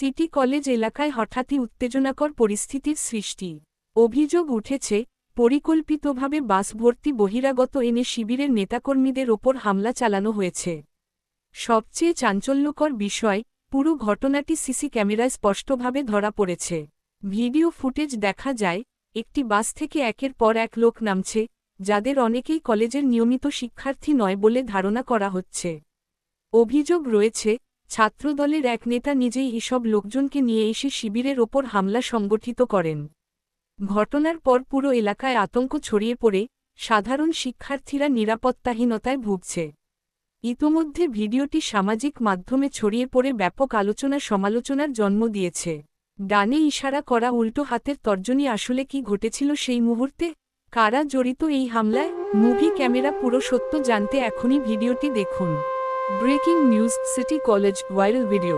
City college এলাকায় হঠাৎই উত্তেজনাকর পরিস্থিতির সৃষ্টি। অভিযোগ উঠেছে, পরিকল্পিতভাবে বাস ভর্তি বহিরাগত এনে শিবিরের নেতাকর্মীদের ওপর হামলা চালানো হয়েছে। সবচেয়ে চাঞ্চল্যকর বিষয়, পুরো ঘটনাটি সিসি ক্যামেরায় স্পষ্টভাবে ধরা পড়েছে। ভিডিও ফুটেজ দেখা যায়, একটি বাস থেকে একের পর এক লোক নামছে, যাদের অনেকেই কলেজের নিয়মিত শিক্ষার্থী নয় বলে ধারণা করা হচ্ছে। অভিযোগ রয়েছে, ছাত্রদলের এক নেতা নিজেই এসব লোকজনকে নিয়ে এসে শিবিরের ওপর হামলা সংগঠিত করেন। ঘটনার পর পুরো এলাকায় আতঙ্ক ছড়িয়ে পড়ে, সাধারণ শিক্ষার্থীরা নিরাপত্তাহীনতায় ভুগছে। ইতোমধ্যে ভিডিওটি সামাজিক মাধ্যমে ছড়িয়ে পড়ে ব্যাপক আলোচনা সমালোচনার জন্ম দিয়েছে। ডানে ইশারা করা উল্টো হাতের তর্জনী আসলে কি ঘটেছিল সেই মুহূর্তে? কারা জড়িত এই হামলায়? মুভি ক্যামেরা পুরো সত্য জানতে এখনই ভিডিওটি দেখুন। Breaking news, city college viral video.